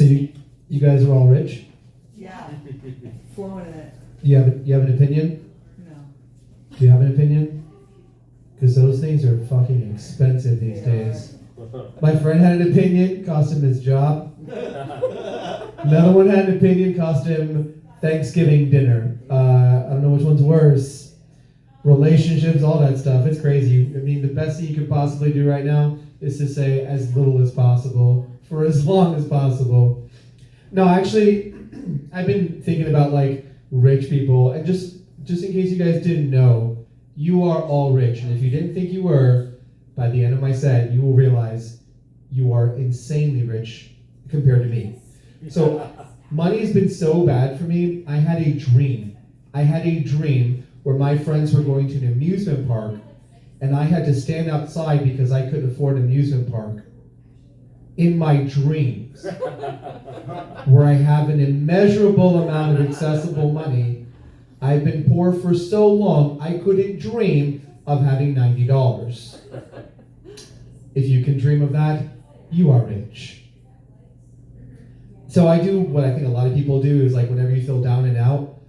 So you guys are all rich? Yeah. Flowing in it. You have an opinion? No. Do you have an opinion? Because those things are fucking expensive these days. My friend had an opinion, cost him his job. Another one had an opinion, cost him Thanksgiving dinner. I don't know which one's worse. Relationships, all that stuff. It's crazy. I mean, the best thing you could possibly do right now is to say as little as possible for as long as possible. No, actually, I've been thinking about like rich people, and just in case you guys didn't know, you are all rich, and if you didn't think you were, by the end of my set, you will realize you are insanely rich compared to me. So money has been so bad for me. I had a dream where my friends were going to an amusement park, and I had to stand outside because I couldn't afford an amusement park. In my dreams, where I have an immeasurable amount of accessible money, I've been poor for so long, I couldn't dream of having $90. If you can dream of that, you are rich. So I do what I think a lot of people do is like whenever you feel down and out,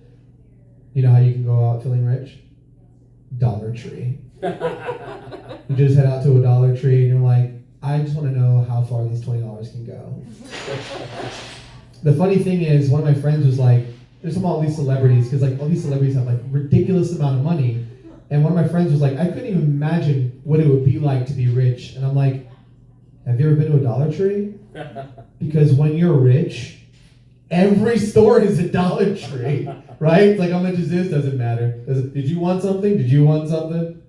you know how you can go out feeling rich? Dollar Tree. You just head out to a Dollar Tree and you're like, I just want to know how far these $20 can go. The funny thing is, one of my friends was like, there's all these celebrities, because like all these celebrities have like ridiculous amount of money. And one of my friends was like, I couldn't even imagine what it would be like to be rich. And I'm like, have you ever been to a Dollar Tree? Because when you're rich, every store is a Dollar Tree, right? It's like, how much is this? Doesn't matter. Did you want something? Did you want something?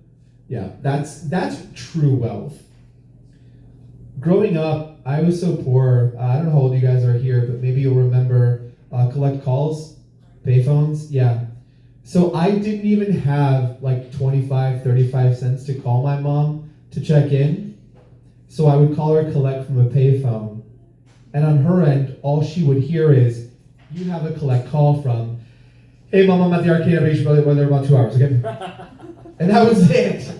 Yeah, that's true wealth. Growing up, I was so poor. I don't know how old you guys are here, but maybe you'll remember collect calls, payphones. Yeah. So I didn't even have like 25, 35 cents to call my mom to check in. So I would call her collect from a payphone. And on her end, all she would hear is, you have a collect call from, hey mom, I'm at the arcade, I'll be there about 2 hours, okay? And that was it.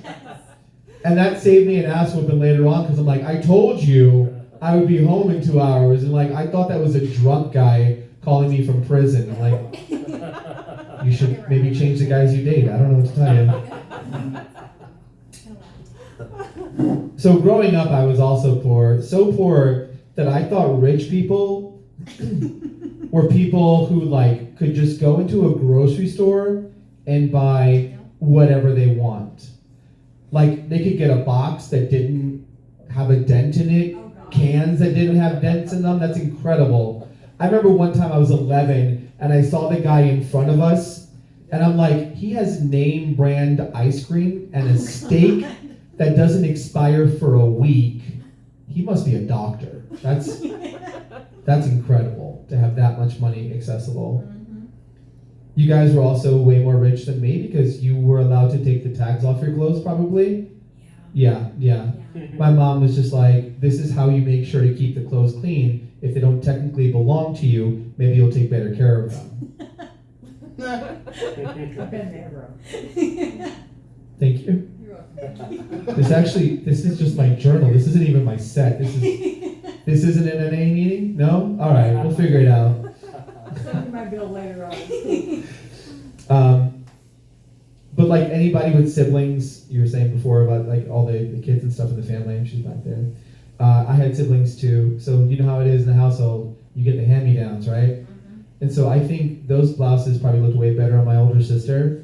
And that saved me an ass whooping later on, because I'm like, I told you I would be home in 2 hours. And like, I thought that was a drunk guy calling me from prison. I'm like, you should maybe change the guys you date. I don't know what to tell you. So growing up, I was also poor. So poor that I thought rich people were people who like could just go into a grocery store and buy whatever they want. Like they could get a box that didn't have a dent in it, cans that didn't have dents in them. That's incredible. I remember one time I was 11 and I saw the guy in front of us and I'm like, he has name brand ice cream and a steak that doesn't expire for a week. He must be a doctor. That's incredible to have that much money accessible. You guys were also way more rich than me because you were allowed to take the tags off your clothes, probably? Yeah. My mom was just like, this is how you make sure to keep the clothes clean. If they don't technically belong to you, maybe you'll take better care of them. I've been there, bro. Thank you. You're welcome. This is just my journal. This isn't even my set. This isn't an NA meeting? No? All right, we'll figure it out. Send me my bill later on. But like anybody with siblings, you were saying before about like all the kids and stuff in the family, she's back there. I had siblings too, so you know how it is in the household, you get the hand-me-downs, right? Mm-hmm. And so I think those blouses probably looked way better on my older sister.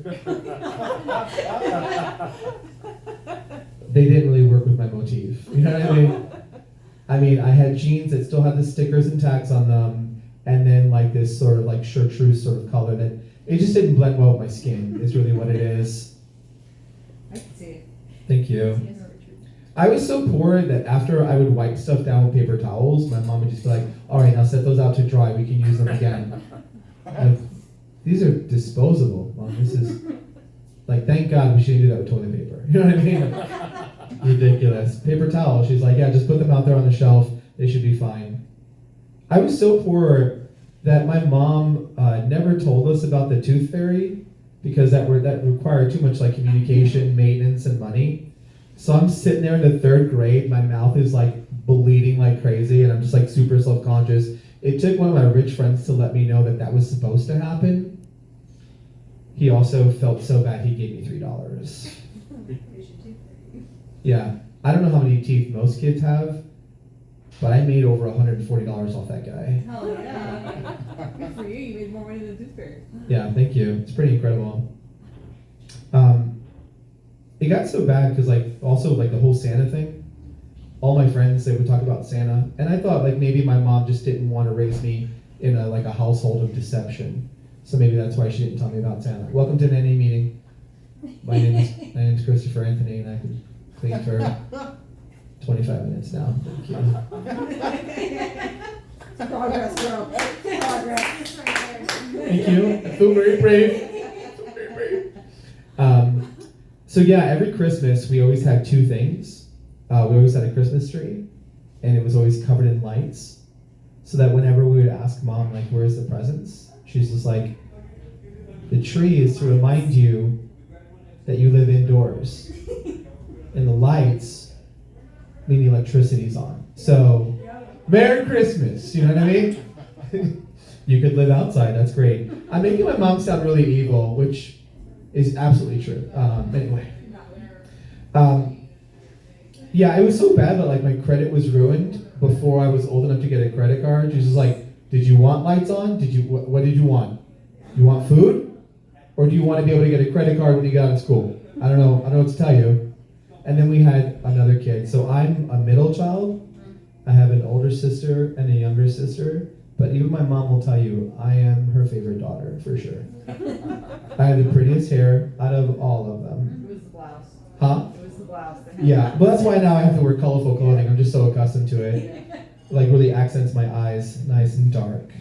They didn't really work with my motif, you know what I mean? I mean, I had jeans that still had the stickers and tags on them, and then like this sort of like chartreuse sort of color that it just didn't blend well with my skin, is really what it is. I can see it. Thank you. I was so poor that after I would wipe stuff down with paper towels, my mom would just be like, all right, now set those out to dry, we can use them again. Like, these are disposable, Mom. This is, like, thank God we shouldn't do that with toilet paper. You know what I mean? Ridiculous. Paper towel, she's like, yeah, just put them out there on the shelf, they should be fine. I was so poor that my mom never told us about the tooth fairy because that required too much like communication, maintenance, and money. So I'm sitting there in the 3rd grade, my mouth is like bleeding like crazy, and I'm just like super self-conscious, It took one of my rich friends to let me know that that was supposed to happen. He also felt so bad he gave me $3. Yeah, I don't know how many teeth most kids have, but I made over $140 off that guy. Hell yeah. Good for you. You made more money than Tooth Fairy. Yeah, thank you. It's pretty incredible. It got so bad because also the whole Santa thing. All my friends, they would talk about Santa, and I thought maybe my mom just didn't want to raise me in a household of deception. So maybe that's why she didn't tell me about Santa. Welcome to an NA meeting. My name's Christopher Anthony, and I can clean for 25 minutes now. Thank you. Progress, girl. Progress. Thank you. I feel very brave. So yeah, every Christmas we always had two things. We always had a Christmas tree, and it was always covered in lights, so that whenever we would ask Mom, where's the presents? She's just like, the tree is to remind you that you live indoors, and the lights mean the electricity's on. So, Merry Christmas, you know what I mean? You could live outside, that's great. I'm making my mom sound really evil, which is absolutely true. Anyway. Yeah, it was so bad that my credit was ruined before I was old enough to get a credit card. She was just like, did you want lights on? What did you want? You want food? Or do you want to be able to get a credit card when you get out of school? I don't know what to tell you. And then we had another kid. So I'm a middle child. I have an older sister and a younger sister. But even my mom will tell you, I am her favorite daughter, for sure. I have the prettiest hair out of all of them. It was the blouse. Huh? It was the blouse. Yeah, but that's why now I have to wear colorful clothing. I'm just so accustomed to it. Really accents my eyes, nice and dark.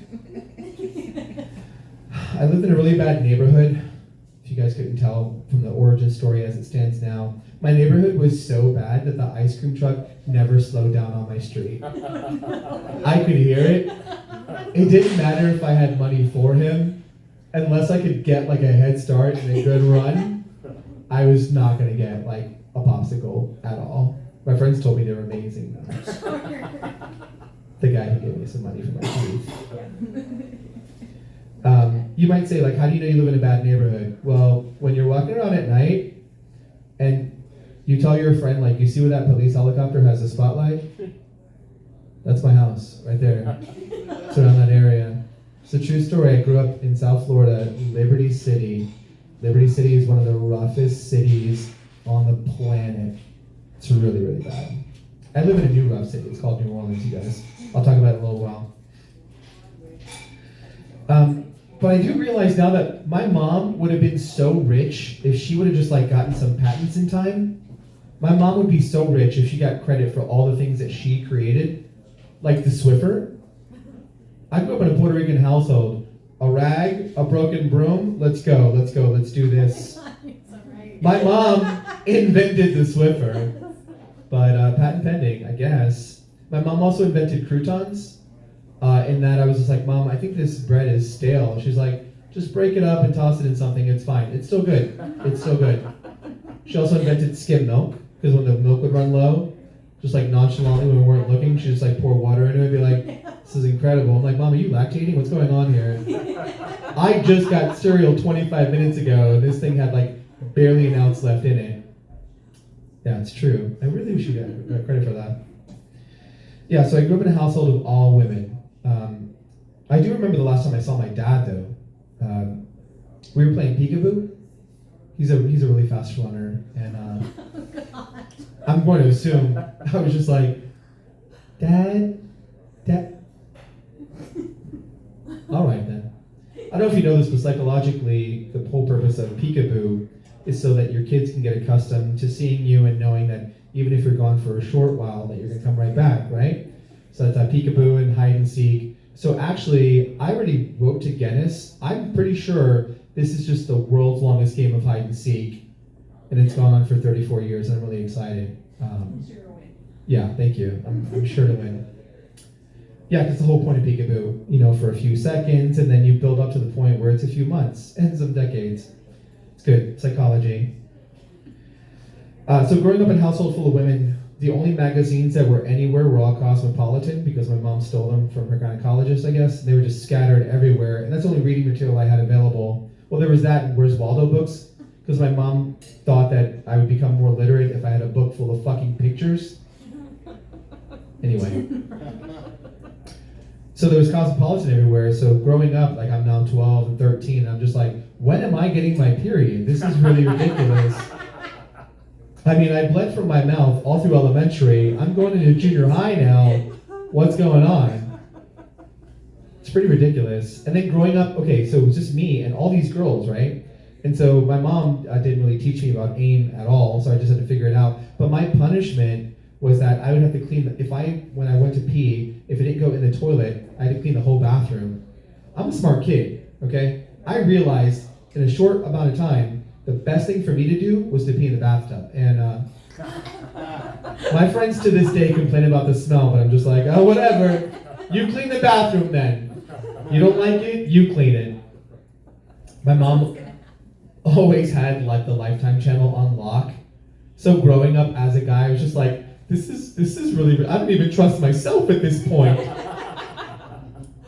I lived in a really bad neighborhood. If you guys couldn't tell from the origin story as it stands now, my neighborhood was so bad that the ice cream truck never slowed down on my street. I could hear it. It didn't matter if I had money for him, unless I could get a head start and a good run. I was not gonna get a popsicle at all. My friends told me they were amazing though. The guy who gave me some money for my teeth. You might say, how do you know you live in a bad neighborhood? Well, when you're walking around at night and you tell your friend, you see where that police helicopter has a spotlight? That's my house, right there. It's around that area. It's a true story. I grew up in South Florida, Liberty City. Liberty City is one of the roughest cities on the planet. It's really, really bad. I live in a new rough city. It's called New Orleans, you guys. I'll talk about it in a little while. But I do realize now that my mom would have been so rich if she would have just gotten some patents in time. My mom would be so rich if she got credit for all the things that she created, like the Swiffer. I grew up in a Puerto Rican household. A rag, a broken broom, let's go, let's do this. My mom invented the Swiffer, but patent pending, I guess. My mom also invented croutons. In that I was just like, Mom, I think this bread is stale. She's like, just break it up and toss it in something, it's fine. It's still good. It's still good. She also invented skim milk, because when the milk would run low, just nonchalantly when we weren't looking, she'd just pour water into it and be like, this is incredible. I'm like, Mom, are you lactating? What's going on here? I just got cereal 25 minutes ago, and this thing had barely an ounce left in it. Yeah, it's true. I really wish you got credit for that. Yeah, so I grew up in a household of all women. I do remember the last time I saw my dad, though. We were playing peekaboo. He's a really fast runner, and I'm going to assume I was just like, Dad. All right then. I don't know if you know this, but psychologically, the whole purpose of peekaboo is so that your kids can get accustomed to seeing you and knowing that even if you're gone for a short while, that you're gonna come right back, right? So that's peekaboo and hide and seek. So actually, I already wrote to Guinness. I'm pretty sure this is just the world's longest game of hide and seek, and it's gone on for 34 years, and I'm really excited. Yeah, thank you. I'm sure to win. Yeah, because the whole point of peekaboo, for a few seconds, and then you build up to the point where it's a few months and some decades. It's good, psychology. So growing up in a household full of women, the only magazines that were anywhere were all cosmopolitan because my mom stole them from her gynecologist, I guess. They were just scattered everywhere, and that's the only reading material I had available. Well, there was that and Where's Waldo books, because my mom thought that I would become more literate if I had a book full of fucking pictures. Anyway. So there was cosmopolitan everywhere, so growing up, like I'm now 12 and 13, I'm just like, when am I getting my period? This is really ridiculous. I mean, I bled from my mouth all through elementary. I'm going into junior high now. What's going on? It's pretty ridiculous. And then growing up, okay, so it was just me and all these girls, right? And so my mom didn't really teach me about AIM at all, so I just had to figure it out. But my punishment was that I would have to clean, when I went to pee, if it didn't go in the toilet, I had to clean the whole bathroom. I'm a smart kid, okay? I realized in a short amount of time, the best thing for me to do was to pee in the bathtub. And my friends to this day complain about the smell, but I'm just like, oh, whatever. You clean the bathroom then. You don't like it, you clean it. My mom always had like the Lifetime channel on lock. So growing up as a guy, I was just like, this is really, I don't even trust myself at this point.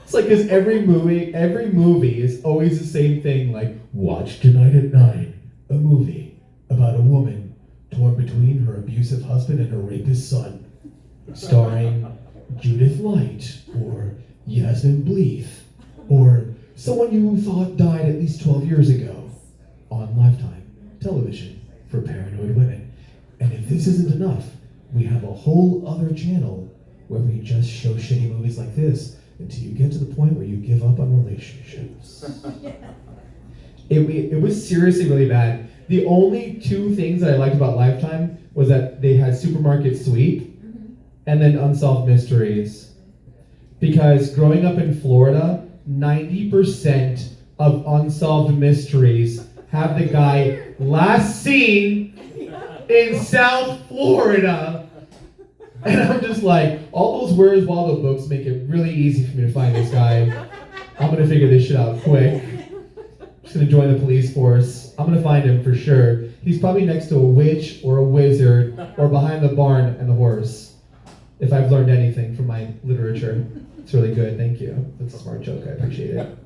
It's like, because every movie is always the same thing, like, watch tonight at 9. A movie about a woman torn between her abusive husband and her rapist son, starring Judith Light or Yasmin Bleeth or someone you thought died at least 12 years ago on Lifetime television for paranoid women. And if this isn't enough, we have a whole other channel where we just show shitty movies like this until you get to the point where you give up on relationships. It was seriously really bad. The only two things that I liked about Lifetime was that they had Supermarket Sweep and then Unsolved Mysteries. Because growing up in Florida, 90% of Unsolved Mysteries have the guy last seen in South Florida. And I'm just like, all those Where's Waldo books make it really easy for me to find this guy. I'm gonna figure this shit out quick. Just gonna join the police force. I'm gonna find him for sure. He's probably next to a witch or a wizard or behind the barn and the horse. If I've learned anything from my literature, it's really good. Thank you. That's a smart joke. I appreciate it.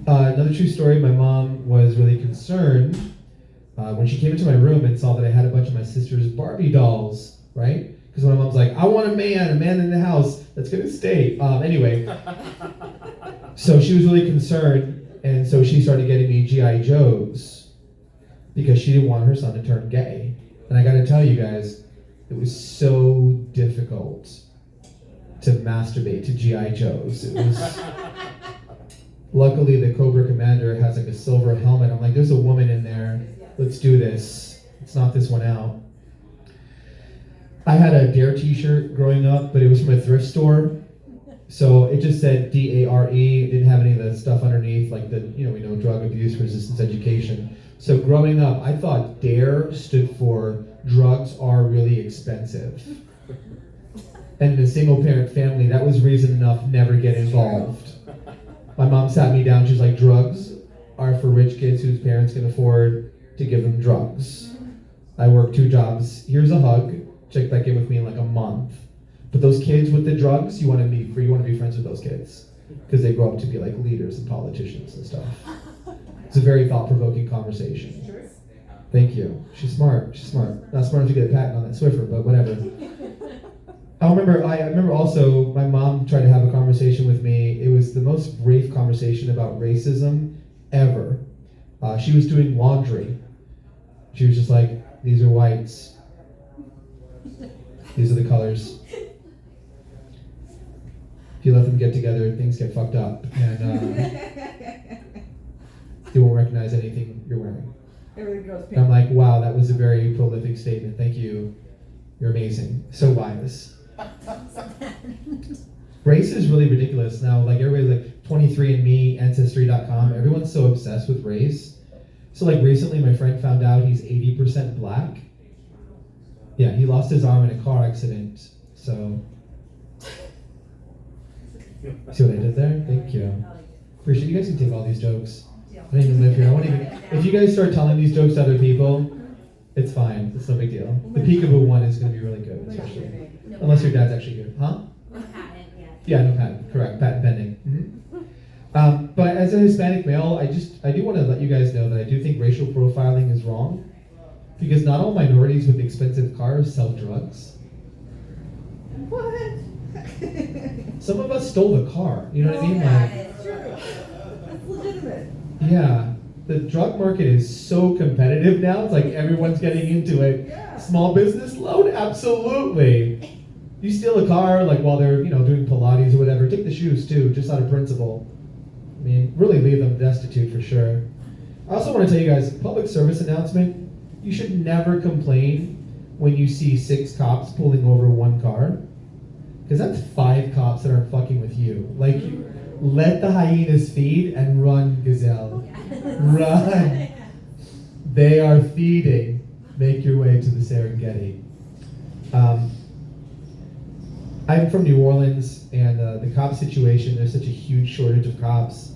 Another true story. My mom was really concerned when she came into my room and saw that I had a bunch of my sister's Barbie dolls, right? Because my mom's like, I want a man in the house that's gonna stay. Anyway, so she was really concerned. And so she started getting me G.I. Joes because she didn't want her son to turn gay. And I gotta tell you guys, it was so difficult to masturbate to G.I. Joes. It was, luckily the Cobra Commander has like a silver helmet. I'm like, there's a woman in there. Let's do this. Let's knock this one out. I had a DARE t-shirt growing up, but it was from a thrift store. So it just said D-A-R-E, it didn't have any of the stuff underneath, like the, we know drug abuse resistance education. So growing up, I thought DARE stood for drugs are really expensive. And in a single parent family, that was reason enough never get involved. My mom sat me down, she was like, drugs are for rich kids whose parents can afford to give them drugs. I worked 2 jobs, here's a hug, check back in with me in like a month. But those kids with the drugs, you want to be friends with those kids because they grow up to be like leaders and politicians and stuff. It's a very thought-provoking conversation. Thank you. She's smart. Not smart enough to get a patent on that Swiffer, but whatever. I remember also my mom tried to have a conversation with me. It was the most brief conversation about racism ever. She was doing laundry. She was just like, these are whites. These are the colors. If you let them get together, things get fucked up, and they won't recognize anything you're wearing. Everything goes pink. And I'm like, wow, that was a very prolific statement. Thank you. You're amazing. So wise. Race is really ridiculous now. Like everybody's like 23andMe, Ancestry.com. Everyone's so obsessed with race. So like recently, my friend found out he's 80% black. Yeah, he lost his arm in a car accident. So. See what I did there? Thank you. Appreciate you guys can take all these jokes. I don't even live here. If you guys start telling these jokes to other people, It's fine. It's no big deal. The peekaboo one is going to be really good, especially unless your dad's actually good, huh? No patent yet. Yeah, no patent. Correct. Patent pending. But as a Hispanic male, I do want to let you guys know that I do think racial profiling is wrong, because not all minorities with expensive cars sell drugs. What? Some of us stole the car. You know what I mean? Yeah, Like, it's true. That's legitimate. yeah, the drug market is so competitive now. It's like everyone's getting into it. Yeah. Small business loan, absolutely. You steal a car, like while they're doing Pilates or whatever. Take the shoes too, just out of principle. I mean, really leave them destitute for sure. I also want to tell you guys, public service announcement. You should never complain when you see 6 cops pulling over one car, because that's 5 cops that aren't fucking with you. Like, let the hyenas feed and run, gazelle. Run. They are feeding. Make your way to the Serengeti. I'm from New Orleans, and the cop situation, there's such a huge shortage of cops.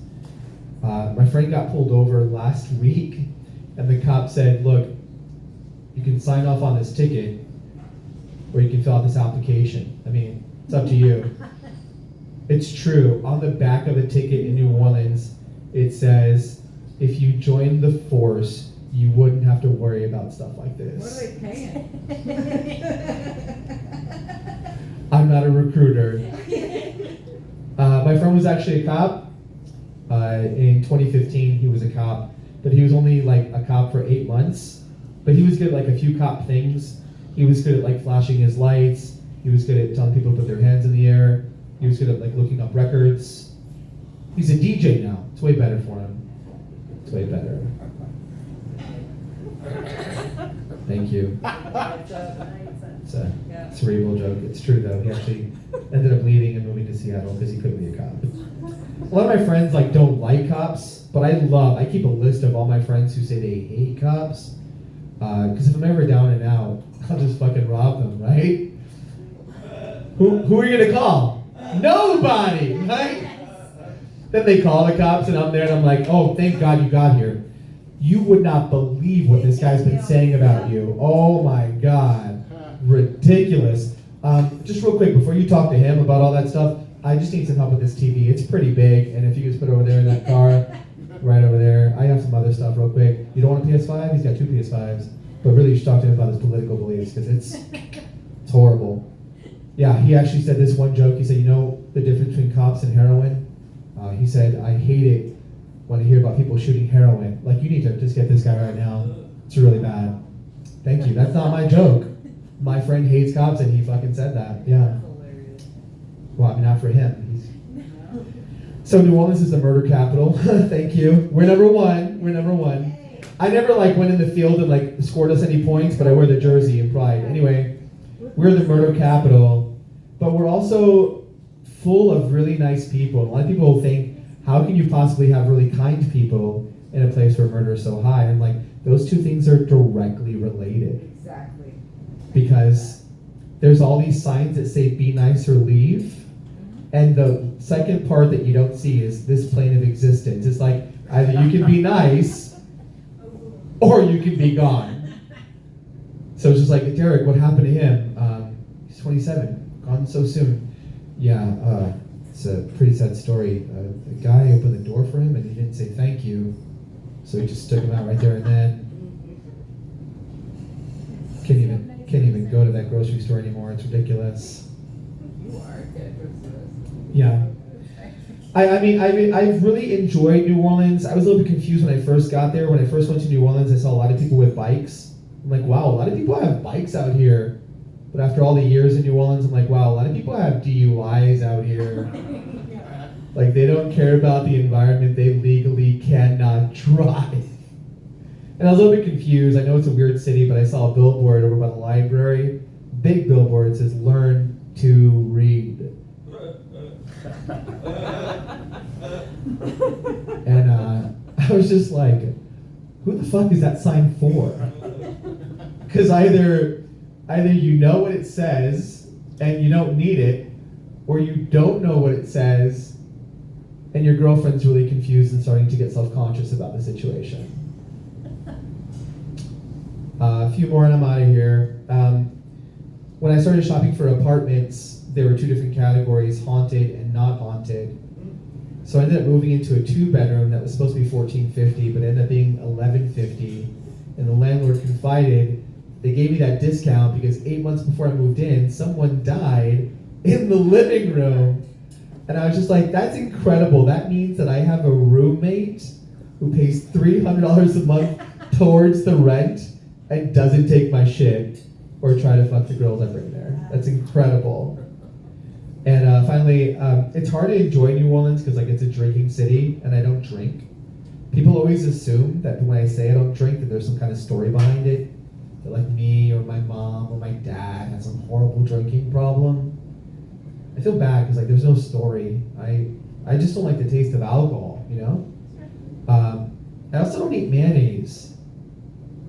My friend got pulled over last week, and the cop said, look, you can sign off on this ticket, or you can fill out this application. I mean, it's up to you. It's true. On the back of a ticket in New Orleans, it says, if you join the force, you wouldn't have to worry about stuff like What are this. they paying? I'm not a recruiter. My friend was actually a cop. In 2015, he was a cop, but he was only like a cop for 8 months. But he was good at like a few cop things. He was good at like flashing his lights. He was good at telling people to put their hands in the air. He was good at like looking up records. He's a DJ now. It's way better for him. It's way better. Thank you. It's a cerebral joke. It's true though. He actually ended up leaving and moving to Seattle because he couldn't be a cop. A lot of my friends like don't like cops, but I keep a list of all my friends who say they hate cops. Because if I'm ever down and out, I'll just fucking rob them, right? Who are you gonna call? Nobody, right? Then they call the cops and I'm there and I'm like, oh, thank God you got here. You would not believe what this guy's been saying about you. Oh my God. Ridiculous. Just real quick, before you talk to him about all that stuff, I just need some help with this TV. It's pretty big, and if you just put it over there in that car, right over there. I have some other stuff real quick. You don't want a PS5? He's got 2 PS5s. But really, you should talk to him about his political beliefs, because it's horrible. Yeah, he actually said this one joke. He said, you know the difference between cops and heroin? He said, I hate it when I hear about people shooting heroin. Like, you need to just get this guy right now. It's really bad. Thank you. That's not my joke. My friend hates cops, and he fucking said that. Yeah. Well, I mean, not for him. So New Orleans is the murder capital. Thank you. We're number one. We're number one. I never went in the field and scored us any points, but I wear the jersey in pride. Anyway, we're the murder capital, but we're also full of really nice people. A lot of people think, how can you possibly have really kind people in a place where murder is so high? And those two things are directly related. Exactly. Because there's all these signs that say be nice or leave. And the second part that you don't see is this plane of existence. It's like either you can be nice or you can be gone. So it's just like, Derek, what happened to him? He's 27, gone so soon. Yeah, it's a pretty sad story. The guy opened the door for him and he didn't say thank you. So he just took him out right there and then. Can't even go to that grocery store anymore. It's ridiculous. You are good. Yeah. I mean, I've really enjoyed New Orleans. I was a little bit confused when I first got there. When I first went to New Orleans, I saw a lot of people with bikes. I'm like, wow, a lot of people have bikes out here. But after all the years in New Orleans, I'm like, wow, a lot of people have DUIs out here. Like, they don't care about the environment. They legally cannot drive. And I was a little bit confused. I know it's a weird city, but I saw a billboard over by the library. Big billboard says, learn to read. And I was just like, who the fuck is that sign for? Because either you know what it says and you don't need it, or you don't know what it says and your girlfriend's really confused and starting to get self-conscious about the situation. A few more and I'm out of here. When I started shopping for apartments, there were two different categories, haunted and not haunted. So I ended up moving into a 2-bedroom that was supposed to be $1,450, but ended up being $1,150. And the landlord confided, they gave me that discount because 8 months before I moved in, someone died in the living room. And I was just like, that's incredible. That means that I have a roommate who pays $300 a month towards the rent and doesn't take my shit or try to fuck the girls I bring there. That's incredible. And finally, it's hard to enjoy New Orleans because like it's a drinking city and I don't drink. People always assume that when I say I don't drink that there's some kind of story behind it. That like me or my mom or my dad has some horrible drinking problem. I feel bad because like there's no story. I just don't like the taste of alcohol, you know? I also don't eat mayonnaise,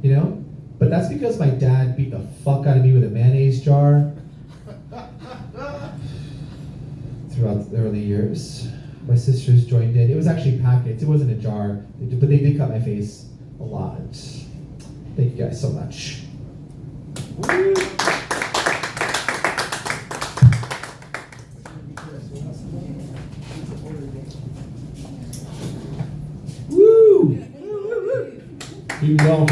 you know? But that's because my dad beat the fuck out of me with a mayonnaise jar throughout the early years. My sisters joined in. It was actually packets. It wasn't a jar, but they did cut my face a lot. Thank you guys so much. Woo! Keep going.